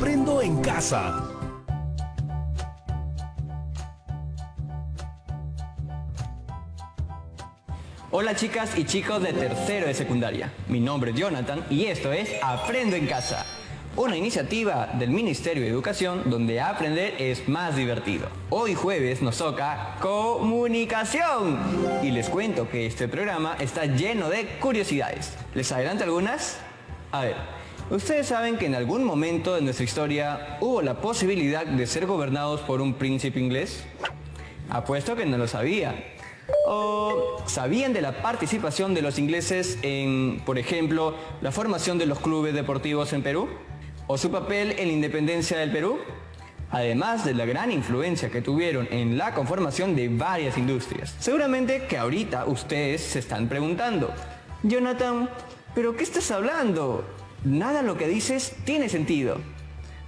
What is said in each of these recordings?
Aprendo en casa. Hola chicas y chicos de tercero de secundaria. Mi nombre es Jonathan y esto es Aprendo en Casa, una iniciativa del Ministerio de Educación donde aprender es más divertido. Hoy jueves nos toca comunicación y les cuento que este programa está lleno de curiosidades. ¿Les adelanto algunas? A ver, ¿ustedes saben que en algún momento de nuestra historia hubo la posibilidad de ser gobernados por un príncipe inglés? Apuesto que no lo sabían. ¿O sabían de la participación de los ingleses en, por ejemplo, la formación de los clubes deportivos en Perú? ¿O su papel en la independencia del Perú? Además de la gran influencia que tuvieron en la conformación de varias industrias. Seguramente que ahorita ustedes se están preguntando, Jonathan, ¿pero qué estás hablando? Nada lo que dices tiene sentido.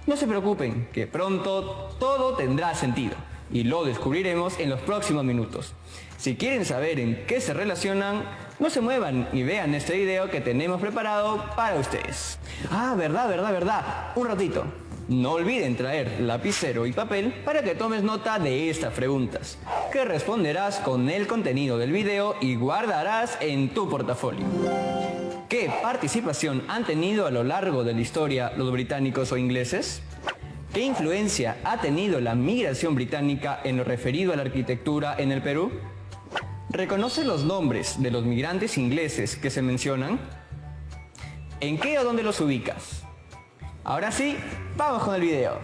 No se preocupen, que pronto todo tendrá sentido. Y lo descubriremos en los próximos minutos. Si quieren saber en qué se relacionan, no se muevan y vean este video que tenemos preparado para ustedes. Ah, verdad. Un ratito. No olviden traer lapicero y papel para que tomes nota de estas preguntas, que responderás con el contenido del video y guardarás en tu portafolio. ¿Qué participación han tenido a lo largo de la historia los británicos o ingleses? ¿Qué influencia ha tenido la migración británica en lo referido a la arquitectura en el Perú? ¿Reconoce los nombres de los migrantes ingleses que se mencionan? ¿En qué o dónde los ubicas? Ahora sí, vamos con el video.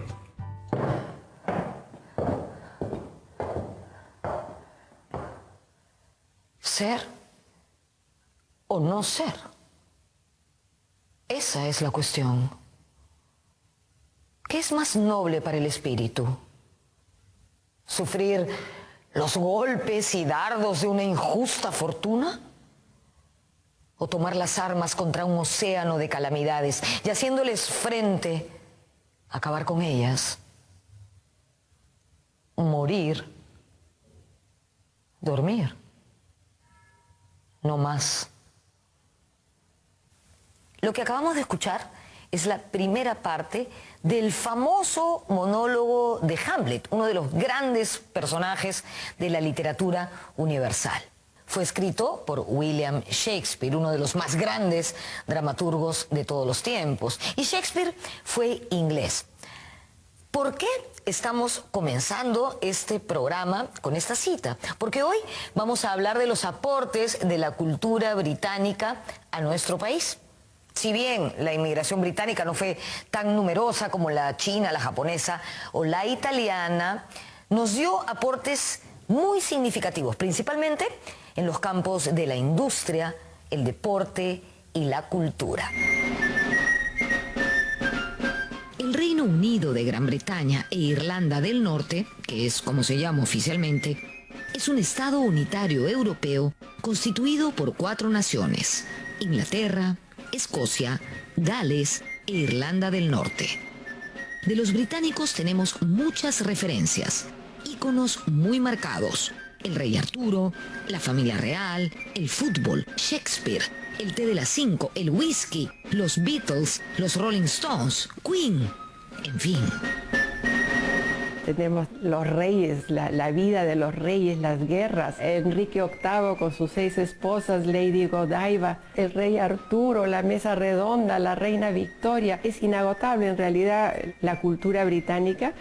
¿Ser o no ser? Esa es la cuestión. ¿Qué es más noble para el espíritu? ¿Sufrir los golpes y dardos de una injusta fortuna? ¿O tomar las armas contra un océano de calamidades y haciéndoles frente, acabar con ellas? Morir, dormir, no más. Lo que acabamos de escuchar es la primera parte del famoso monólogo de Hamlet, uno de los grandes personajes de la literatura universal. Fue escrito por William Shakespeare, uno de los más grandes dramaturgos de todos los tiempos. Y Shakespeare fue inglés. ¿Por qué estamos comenzando este programa con esta cita? Porque hoy vamos a hablar de los aportes de la cultura británica a nuestro país. Si bien la inmigración británica no fue tan numerosa como la china, la japonesa o la italiana, nos dio aportes muy significativos, principalmente en los campos de la industria, el deporte y la cultura. El Reino Unido de Gran Bretaña e Irlanda del Norte, que es como se llama oficialmente, es un estado unitario europeo constituido por 4 naciones: Inglaterra, Escocia, Gales e Irlanda del Norte. De los británicos tenemos muchas referencias, íconos muy marcados: el rey Arturo, la familia real, el fútbol, Shakespeare, el té de las 5, el whisky, los Beatles, los Rolling Stones, Queen, en fin. Tenemos los reyes, la vida de los reyes, las guerras. Enrique VIII con sus 6 esposas, Lady Godiva, el rey Arturo, la mesa redonda, la reina Victoria. Es inagotable en realidad la cultura británica.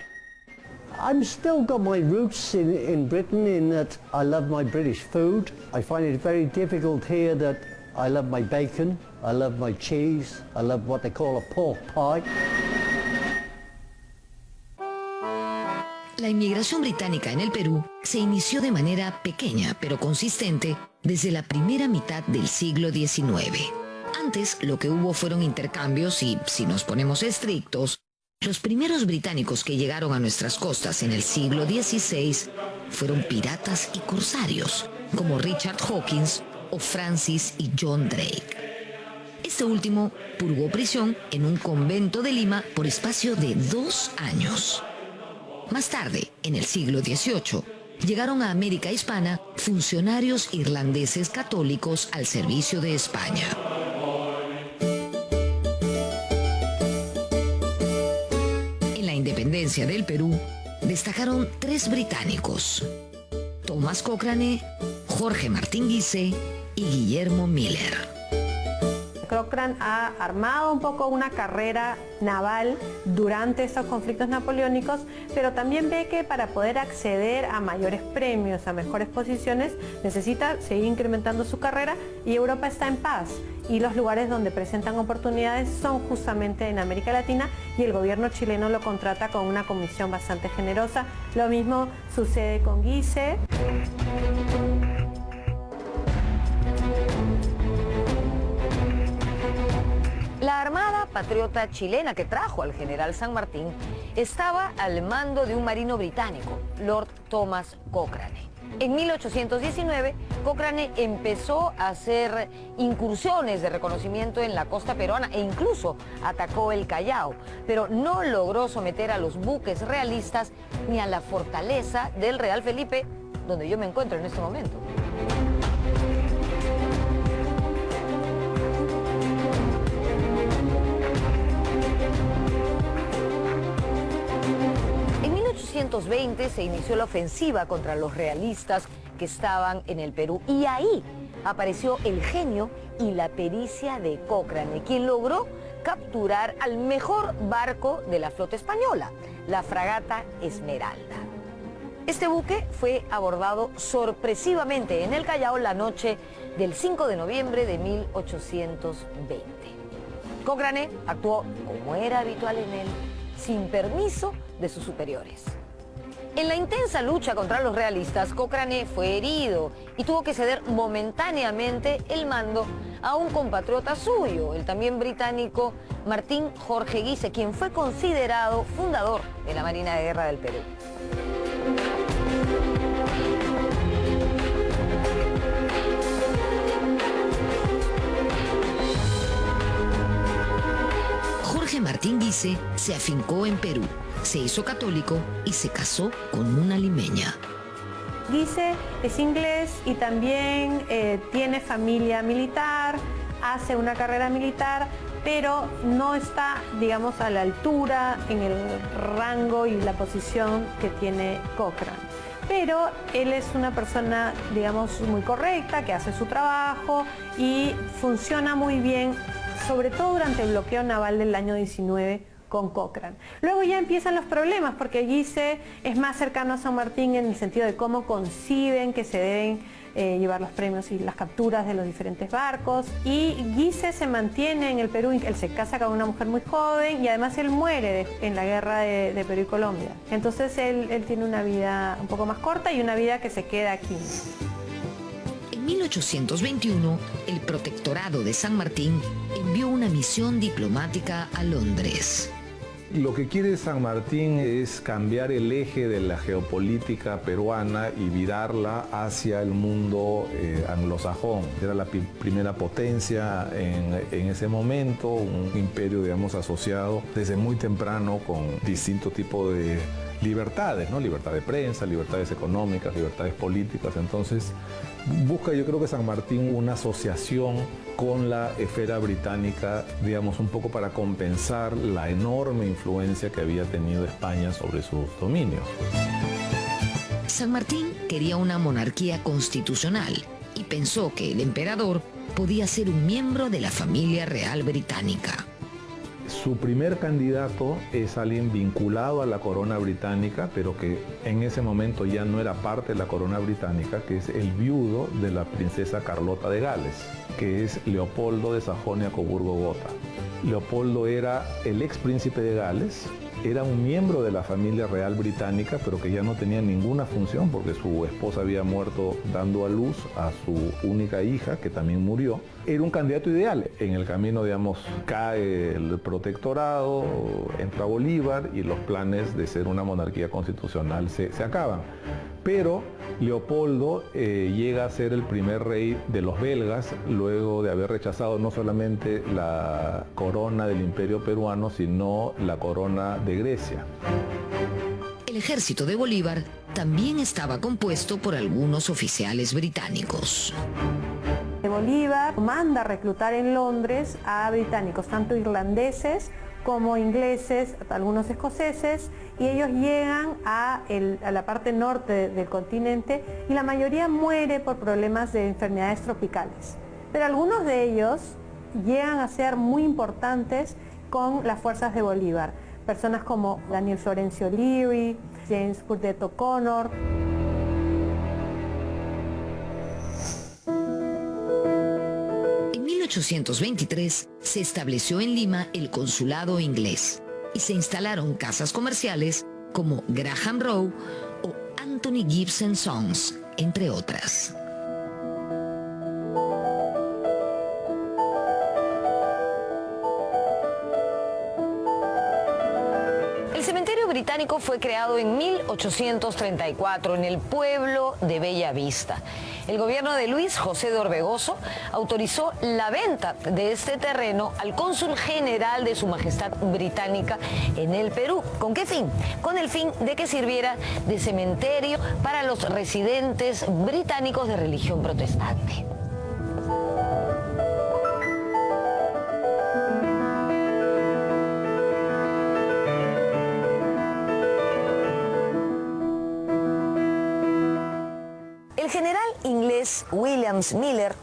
I'm still got my roots in Britain in that I love my British food. I find it very difficult here that I love my bacon, I love my cheese, I love what they call a pork pie. La inmigración británica en el Perú se inició de manera pequeña pero consistente desde la primera mitad del siglo XIX. Antes lo que hubo fueron intercambios y, si nos ponemos estrictos, los primeros británicos que llegaron a nuestras costas en el siglo XVI fueron piratas y corsarios, como Richard Hawkins o Francis y John Drake. Este último purgó prisión en un convento de Lima por espacio de 2 años. Más tarde, en el siglo XVIII, llegaron a América Hispana funcionarios irlandeses católicos al servicio de España. independencia del Perú, destacaron 3 británicos: Thomas Cochrane, Jorge Martín Guise y Guillermo Miller. Cochrane ha armado un poco una carrera naval durante estos conflictos napoleónicos, pero también ve que para poder acceder a mayores premios, a mejores posiciones, necesita seguir incrementando su carrera, y Europa está en paz. Y los lugares donde presentan oportunidades son justamente en América Latina, y el gobierno chileno lo contrata con una comisión bastante generosa. Lo mismo sucede con Guise. La Armada Patriota chilena, que trajo al general San Martín, estaba al mando de un marino británico, Lord Thomas Cochrane. En 1819, Cochrane empezó a hacer incursiones de reconocimiento en la costa peruana e incluso atacó el Callao, pero no logró someter a los buques realistas ni a la fortaleza del Real Felipe, donde yo me encuentro en este momento. En 1820 se inició la ofensiva contra los realistas que estaban en el Perú, y ahí apareció el genio y la pericia de Cochrane, quien logró capturar al mejor barco de la flota española, la fragata Esmeralda. Este buque fue abordado sorpresivamente en el Callao la noche del 5 de noviembre de 1820. Cochrane actuó, como era habitual en él, sin permiso de sus superiores. En la intensa lucha contra los realistas, Cochrane fue herido y tuvo que ceder momentáneamente el mando a un compatriota suyo, el también británico Martín Jorge Guise, quien fue considerado fundador de la Marina de Guerra del Perú. Jorge Martín Guise se afincó en Perú, se hizo católico y se casó con una limeña. Guise es inglés y también tiene familia militar, hace una carrera militar, pero no está, digamos, a la altura en el rango y la posición que tiene Cochrane. Pero él es una persona, digamos, muy correcta, que hace su trabajo y funciona muy bien, sobre todo durante el bloqueo naval del año 19 con Cochrane. Luego ya empiezan los problemas, porque Guise es más cercano a San Martín en el sentido de cómo conciben que se deben llevar los premios y las capturas de los diferentes barcos, y Guise se mantiene en el Perú. Él se casa con una mujer muy joven y además él muere en la guerra de Perú y Colombia. Entonces él tiene una vida un poco más corta y una vida que se queda aquí. En 1821, el Protectorado de San Martín envió una misión diplomática a Londres. Lo que quiere San Martín es cambiar el eje de la geopolítica peruana y virarla hacia el mundo anglosajón. Era la primera potencia en ese momento, un imperio, digamos, asociado desde muy temprano con distintos tipos de libertades, ¿no? Libertad de prensa, libertades económicas, libertades políticas. Entonces busca, yo creo que San Martín, una asociación con la esfera británica, digamos, un poco para compensar la enorme influencia que había tenido España sobre sus dominios. San Martín quería una monarquía constitucional y pensó que el emperador podía ser un miembro de la familia real británica. Su primer candidato es alguien vinculado a la corona británica, pero que en ese momento ya no era parte de la corona británica, que es el viudo de la princesa Carlota de Gales, que es Leopoldo de Sajonia-Coburgo-Gotha. Leopoldo era el ex príncipe de Gales, era un miembro de la familia real británica, pero que ya no tenía ninguna función porque su esposa había muerto dando a luz a su única hija, que también murió. Era un candidato ideal. En el camino, digamos, cae el protectorado, entra Bolívar y los planes de ser una monarquía constitucional se acaban. Pero Leopoldo llega a ser el primer rey de los belgas, luego de haber rechazado no solamente la corona del Imperio peruano, sino la corona de Grecia. El ejército de Bolívar también estaba compuesto por algunos oficiales británicos. Bolívar manda a reclutar en Londres a británicos, tanto irlandeses como ingleses, algunos escoceses, y ellos llegan a la parte norte del continente y la mayoría muere por problemas de enfermedades tropicales. Pero algunos de ellos llegan a ser muy importantes con las fuerzas de Bolívar. Personas como Daniel Florencio Leary, James Burdett O'Connor. En 1823 se estableció en Lima el consulado inglés y se instalaron casas comerciales como Graham Rowe o Anthony Gibson Sons, entre otras. El cementerio británico fue creado en 1834 en el pueblo de Bella Vista. El gobierno de Luis José de Orbegoso autorizó la venta de este terreno al cónsul general de Su Majestad Británica en el Perú. ¿Con qué fin? Con el fin de que sirviera de cementerio para los residentes británicos de religión protestante. El general inglés William Miller,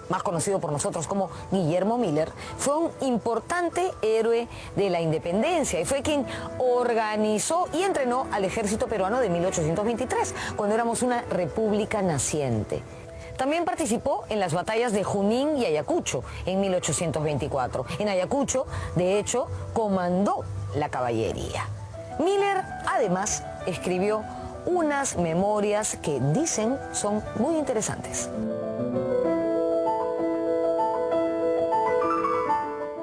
más conocido por nosotros como Guillermo Miller, fue un importante héroe de la independencia y fue quien organizó y entrenó al ejército peruano de 1823, cuando éramos una república naciente. También participó en las batallas de Junín y Ayacucho en 1824. En Ayacucho, de hecho, comandó la caballería. Miller, además, escribió unas memorias que dicen son muy interesantes.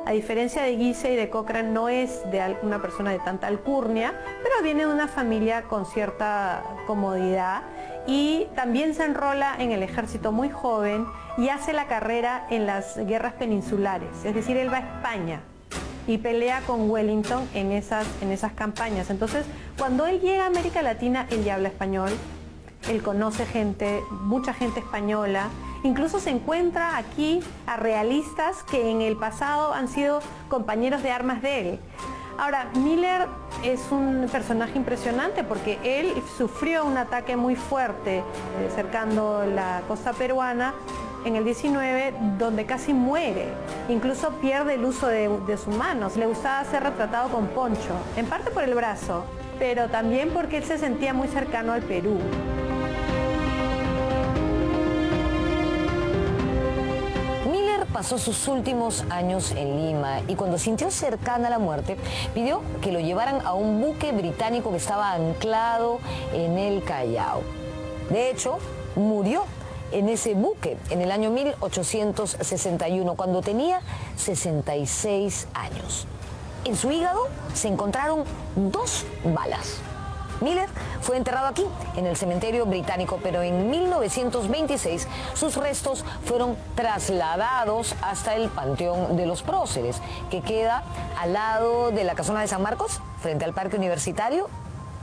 A diferencia de Guise y de Cochrane, no es de una persona de tanta alcurnia, pero viene de una familia con cierta comodidad y también se enrola en el ejército muy joven y hace la carrera en las guerras peninsulares, es decir, él va a España y pelea con Wellington en esas campañas. Entonces, cuando él llega a América Latina, él ya habla español, él conoce gente, mucha gente española, incluso se encuentra aquí a realistas que en el pasado han sido compañeros de armas de él. Ahora, Miller es un personaje impresionante porque él sufrió un ataque muy fuerte cercando la costa peruana en el 19, donde casi muere, incluso pierde el uso de sus manos. Le gustaba ser retratado con poncho, en parte por el brazo, pero también porque él se sentía muy cercano al Perú. Miller pasó sus últimos años en Lima y cuando sintió cercana la muerte, pidió que lo llevaran a un buque británico que estaba anclado en el Callao. De hecho, murió en ese buque en el año 1861, cuando tenía 66 años. En su hígado se encontraron 2 balas. Miller fue enterrado aquí, en el cementerio británico, pero en 1926 sus restos fueron trasladados hasta el Panteón de los Próceres, que queda al lado de la Casona de San Marcos, frente al Parque Universitario.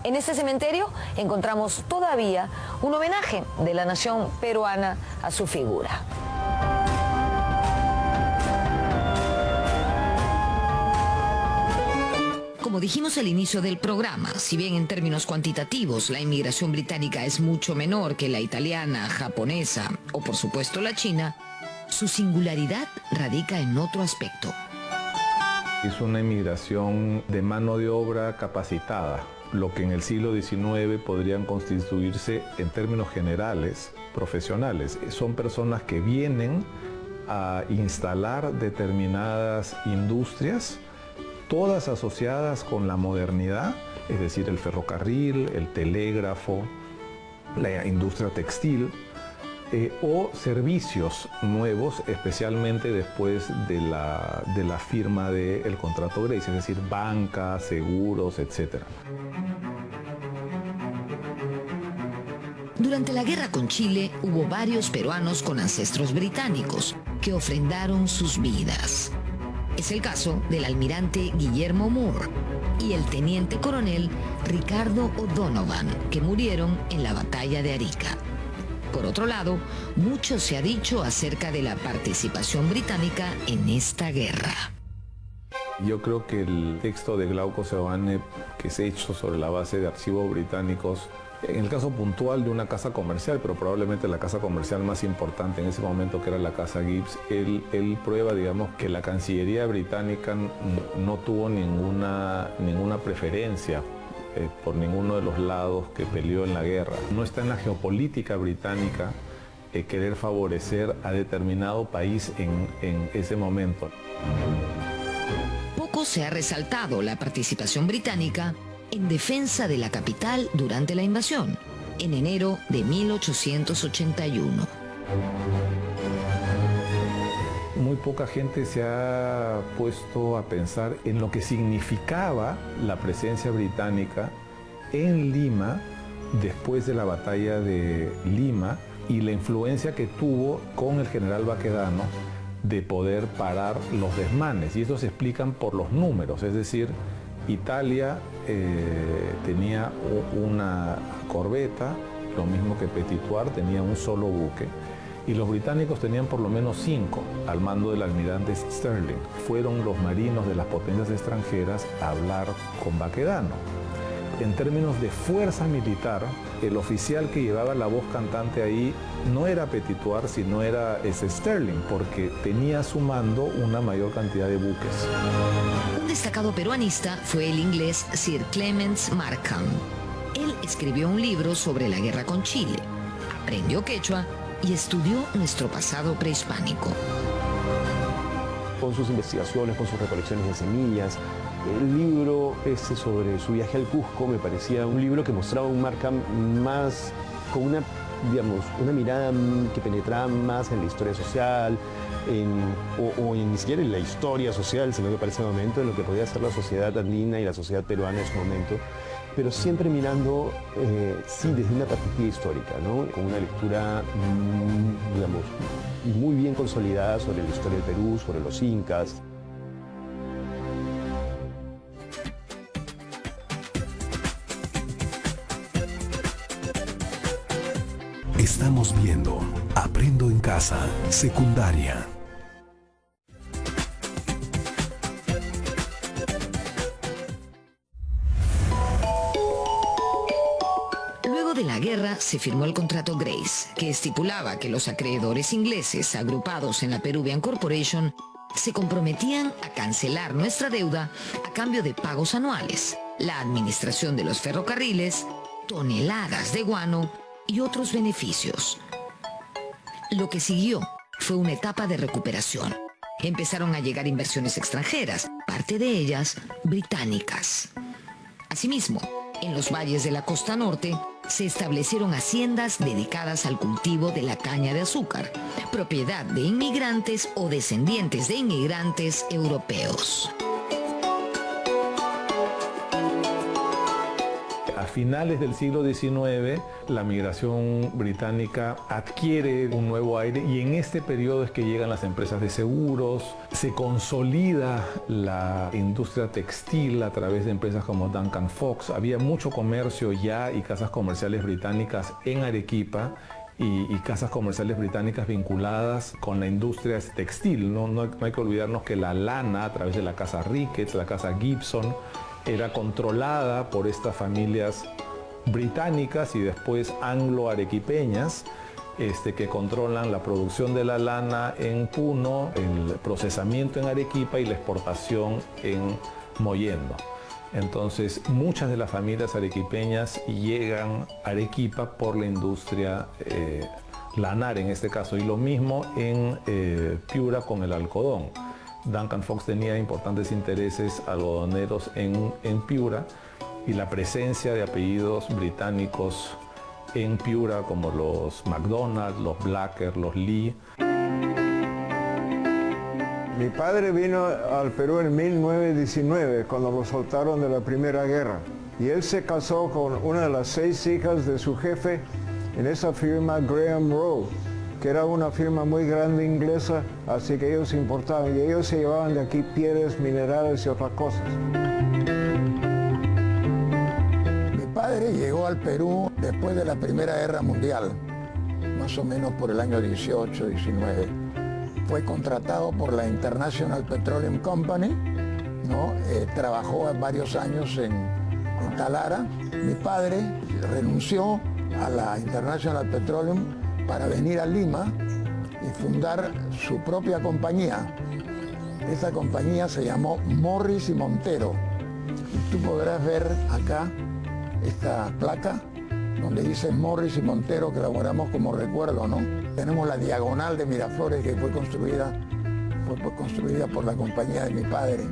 En este cementerio encontramos todavía un homenaje de la nación peruana a su figura. Como dijimos al inicio del programa, si bien en términos cuantitativos la inmigración británica es mucho menor que la italiana, japonesa o por supuesto la china, su singularidad radica en otro aspecto. Es una inmigración de mano de obra capacitada, lo que en el siglo XIX podrían constituirse en términos generales profesionales. Son personas que vienen a instalar determinadas industrias, todas asociadas con la modernidad, es decir, el ferrocarril, el telégrafo, la industria textil, o servicios nuevos, especialmente después de la firma del contrato Grace, es decir, banca, seguros, etc. Durante la guerra con Chile hubo varios peruanos con ancestros británicos que ofrendaron sus vidas. Es el caso del almirante Guillermo Moore y el teniente coronel Ricardo O'Donovan, que murieron en la batalla de Arica. Por otro lado, mucho se ha dicho acerca de la participación británica en esta guerra. Yo creo que el texto de Glauco Seoane, que es hecho sobre la base de archivos británicos, en el caso puntual de una casa comercial, pero probablemente la casa comercial más importante en ese momento, que era la casa Gibbs, él prueba, digamos, que la Cancillería británica no tuvo ninguna preferencia por ninguno de los lados que peleó en la guerra. No está en la geopolítica británica querer favorecer a determinado país en ese momento. Poco se ha resaltado la participación británica en defensa de la capital durante la invasión, en enero de 1881. Muy poca gente se ha puesto a pensar en lo que significaba la presencia británica en Lima después de la batalla de Lima y la influencia que tuvo con el general Baquedano de poder parar los desmanes. Y esto se explican por los números, es decir, Italia tenía una corbeta, lo mismo que Petitoir, tenía un solo buque, y los británicos tenían por lo menos 5 al mando del almirante Sterling. Fueron los marinos de las potencias extranjeras a hablar con Baquedano. En términos de fuerza militar, el oficial que llevaba la voz cantante ahí no era Petitoir, sino era Sterling, porque tenía a su mando una mayor cantidad de buques. Un destacado peruanista fue el inglés Sir Clements Markham. Él escribió un libro sobre la guerra con Chile, aprendió quechua y estudió nuestro pasado prehispánico. Con sus investigaciones, con sus recolecciones de semillas, el libro sobre su viaje al Cusco me parecía un libro que mostraba un Markham más con una mirada que penetraba más en la historia social, o ni siquiera en la historia social, sino que para ese momento, en lo que podía ser la sociedad andina y la sociedad peruana en su momento, pero siempre mirando, sí, desde una perspectiva histórica, ¿no? Con una lectura, muy bien consolidada sobre la historia del Perú, sobre los incas. Estamos viendo Aprendo en Casa, secundaria. Luego de la guerra se firmó el contrato Grace, que estipulaba que los acreedores ingleses agrupados en la Peruvian Corporation se comprometían a cancelar nuestra deuda a cambio de pagos anuales, la administración de los ferrocarriles, toneladas de guano y otros beneficios. Lo que siguió fue una etapa de recuperación. Empezaron a llegar inversiones extranjeras, parte de ellas británicas. Asimismo, en los valles de la costa norte se establecieron haciendas dedicadas al cultivo de la caña de azúcar, propiedad de inmigrantes o descendientes de inmigrantes europeos. A finales del siglo XIX, la migración británica adquiere un nuevo aire y en este periodo es que llegan las empresas de seguros, se consolida la industria textil a través de empresas como Duncan Fox. Había mucho comercio ya y casas comerciales británicas en Arequipa y casas comerciales británicas vinculadas con la industria textil. No hay que olvidarnos que la lana a través de la casa Ricketts, la casa Gibson, era controlada por estas familias británicas y después anglo-arequipeñas que controlan la producción de la lana en Puno, el procesamiento en Arequipa y la exportación en Mollendo. Entonces, muchas de las familias arequipeñas llegan a Arequipa por la industria lanar en este caso, y lo mismo en Piura con el algodón. Duncan Fox tenía importantes intereses algodoneros en Piura y la presencia de apellidos británicos en Piura como los McDonald, los Blacker, los Lee. Mi padre vino al Perú en 1919 cuando lo soltaron de la Primera Guerra y él se casó con una de las 6 hijas de su jefe en esa firma Graham Rowe, que era una firma muy grande inglesa, así que ellos importaban y ellos se llevaban de aquí pieles, minerales y otras cosas. Mi padre llegó al Perú después de la Primera Guerra Mundial, más o menos por el año 18, 19. Fue contratado por la International Petroleum Company ¿no? Trabajó varios años en Talara. Mi padre renunció a la International Petroleum para venir a Lima y fundar su propia compañía. Esta compañía se llamó Morris y Montero. Y tú podrás ver acá esta placa donde dice Morris y Montero, que elaboramos como recuerdo, ¿no? Tenemos la diagonal de Miraflores, que fue construida por la compañía de mi padre.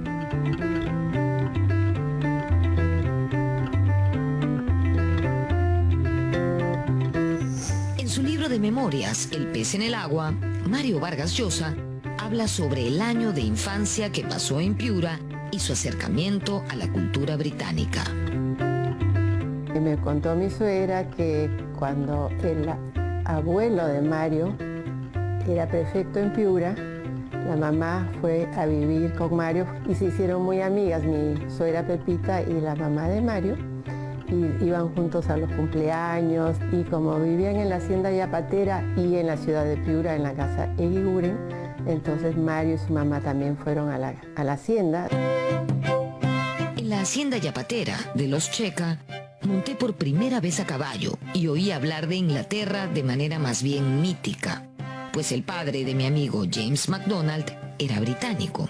En su libro de memorias, El pez en el agua, Mario Vargas Llosa habla sobre el año de infancia que pasó en Piura y su acercamiento a la cultura británica. Me contó mi suegra que cuando el abuelo de Mario era prefecto en Piura, la mamá fue a vivir con Mario y se hicieron muy amigas, mi suegra Pepita y la mamá de Mario, y iban juntos a los cumpleaños, y como vivían en la hacienda Yapatera y en la ciudad de Piura, en la casa Eguiguren, entonces Mario y su mamá también fueron a la hacienda. En la hacienda Yapatera de los Checa, monté por primera vez a caballo y oí hablar de Inglaterra de manera más bien mítica, pues el padre de mi amigo James MacDonald era británico,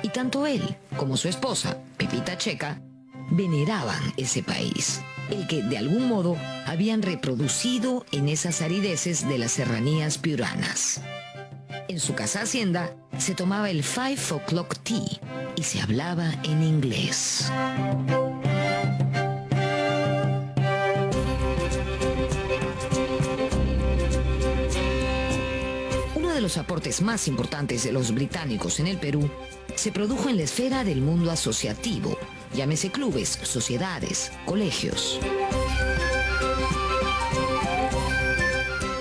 y tanto él como su esposa, Pepita Checa, veneraban ese país, el que de algún modo habían reproducido en esas arideces de las serranías piuranas. En su casa hacienda se tomaba el 5 o'clock tea y se hablaba en inglés. Uno de los aportes más importantes de los británicos en el Perú se produjo en la esfera del mundo asociativo, llámese clubes, sociedades, colegios.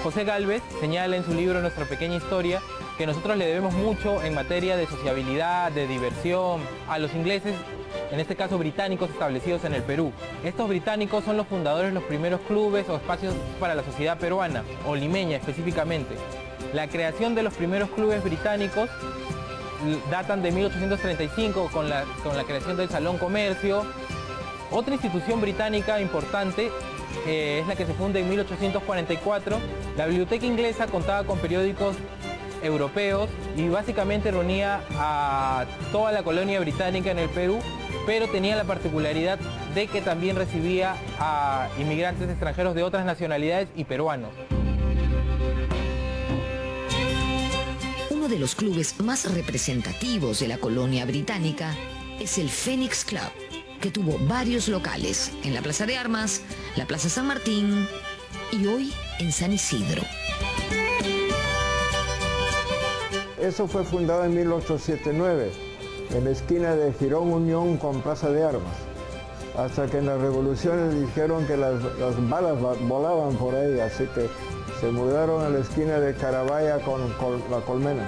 José Gálvez señala en su libro Nuestra Pequeña Historia que nosotros le debemos mucho en materia de sociabilidad, de diversión, a los ingleses, en este caso británicos establecidos en el Perú. Estos británicos son los fundadores de los primeros clubes o espacios para la sociedad peruana, o limeña específicamente. La creación de los primeros clubes británicos datan de 1835 con la creación del Salón Comercio. Otra institución británica importante es la que se funda en 1844. La biblioteca inglesa contaba con periódicos europeos y básicamente reunía a toda la colonia británica en el Perú, pero tenía la particularidad de que también recibía a inmigrantes extranjeros de otras nacionalidades y peruanos. Uno de los clubes más representativos de la colonia británica es el Phoenix Club, que tuvo varios locales en la Plaza de Armas, la Plaza San Martín y hoy en San Isidro. Eso fue fundado en 1879, en la esquina de Girón Unión con Plaza de Armas, hasta que en las revoluciones dijeron que las balas volaban por ahí, así que se mudaron a la esquina de Carabaya con la Colmena.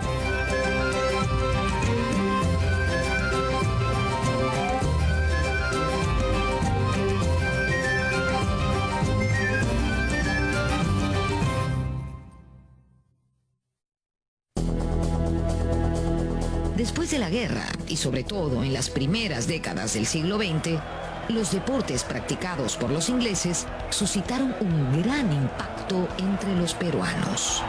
Después de la guerra, y sobre todo en las primeras décadas del siglo XX, los deportes practicados por los ingleses suscitaron un gran impacto entre los peruanos.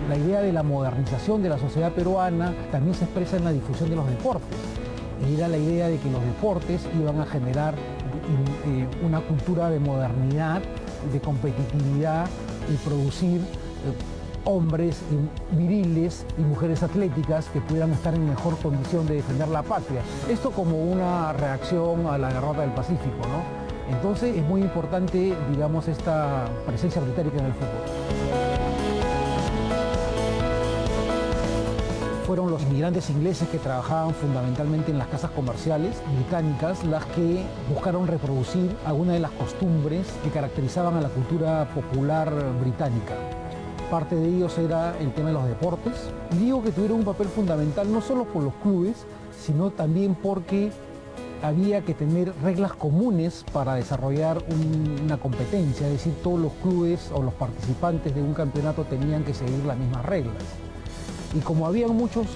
La idea de la modernización de la sociedad peruana también se expresa en la difusión de los deportes. Era la idea de que los deportes iban a generar una cultura de modernidad, de competitividad y producir hombres viriles y mujeres atléticas que pudieran estar en mejor condición de defender la patria. Esto como una reacción a la derrota del Pacífico, ¿no? Entonces es muy importante, digamos, esta presencia británica en el fútbol. Fueron los inmigrantes ingleses que trabajaban fundamentalmente en las casas comerciales británicas las que buscaron reproducir algunas de las costumbres que caracterizaban a la cultura popular británica. Parte de ellos era el tema de los deportes. Digo que tuvieron un papel fundamental no solo por los clubes, sino también porque había que tener reglas comunes para desarrollar una competencia, es decir, todos los clubes o los participantes de un campeonato tenían que seguir las mismas reglas. Y como había muchos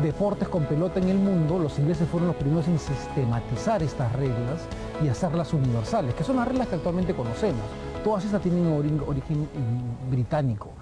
deportes con pelota en el mundo, los ingleses fueron los primeros en sistematizar estas reglas y hacerlas universales, que son las reglas que actualmente conocemos. Todas estas tienen origen británico.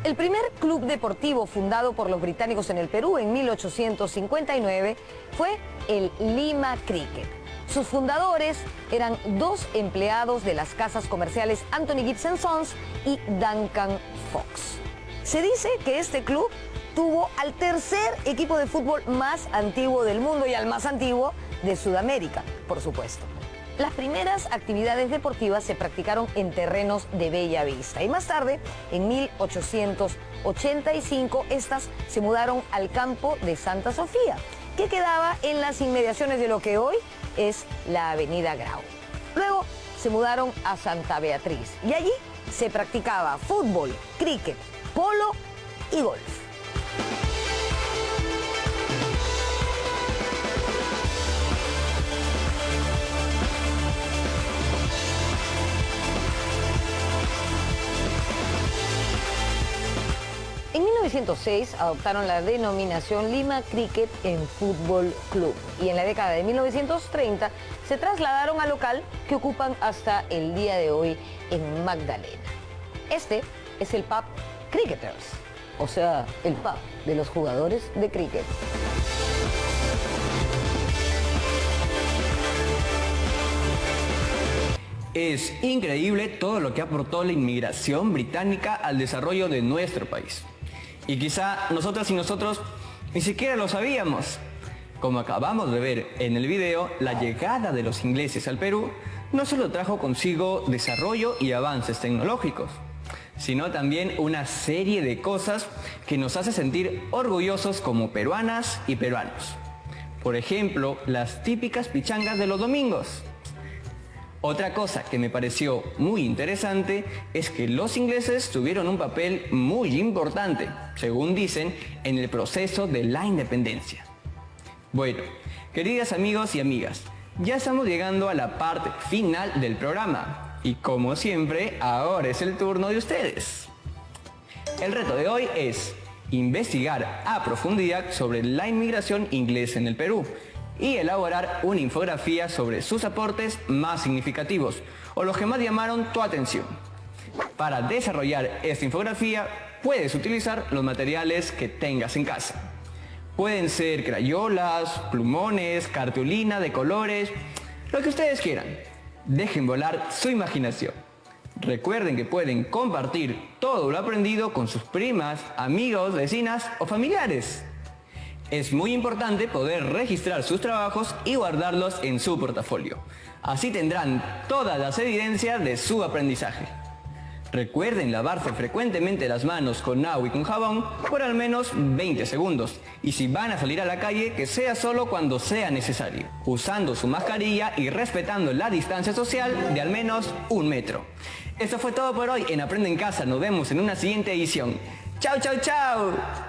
El primer club deportivo fundado por los británicos en el Perú en 1859 fue el Lima Cricket. Sus fundadores eran dos empleados de las casas comerciales Anthony Gibson Sons y Duncan Fox. Se dice que este club tuvo al tercer equipo de fútbol más antiguo del mundo y al más antiguo de Sudamérica, por supuesto. Las primeras actividades deportivas se practicaron en terrenos de Bella Vista y más tarde, en 1885, estas se mudaron al campo de Santa Sofía, que quedaba en las inmediaciones de lo que hoy es la Avenida Grau. Luego se mudaron a Santa Beatriz y allí se practicaba fútbol, cricket, polo y golf. En 1906 adoptaron la denominación Lima Cricket en Fútbol Club y en la década de 1930 se trasladaron al local que ocupan hasta el día de hoy en Magdalena. Este es el pub Cricketers, o sea, el pub de los jugadores de cricket. Es increíble todo lo que aportó la inmigración británica al desarrollo de nuestro país. Y quizá nosotras y nosotros ni siquiera lo sabíamos. Como acabamos de ver en el video, la llegada de los ingleses al Perú no solo trajo consigo desarrollo y avances tecnológicos, sino también una serie de cosas que nos hace sentir orgullosos como peruanas y peruanos. Por ejemplo, las típicas pichangas de los domingos. Otra cosa que me pareció muy interesante es que los ingleses tuvieron un papel muy importante, según dicen, en el proceso de la independencia. Bueno, queridas amigos y amigas, ya estamos llegando a la parte final del programa y como siempre, ahora es el turno de ustedes. El reto de hoy es investigar a profundidad sobre la inmigración inglesa en el Perú y elaborar una infografía sobre sus aportes más significativos o los que más llamaron tu atención. Para desarrollar esta infografía puedes utilizar los materiales que tengas en casa. Pueden ser crayolas, plumones, cartulina de colores, lo que ustedes quieran. Dejen volar su imaginación. Recuerden que pueden compartir todo lo aprendido con sus primas, amigos, vecinas o familiares. Es muy importante poder registrar sus trabajos y guardarlos en su portafolio. Así tendrán todas las evidencias de su aprendizaje. Recuerden lavarse frecuentemente las manos con agua y con jabón por al menos 20 segundos. Y si van a salir a la calle, que sea solo cuando sea necesario, usando su mascarilla y respetando la distancia social de al menos 1 metro. Esto fue todo por hoy en Aprende en Casa. Nos vemos en una siguiente edición. ¡Chao, chao, chao!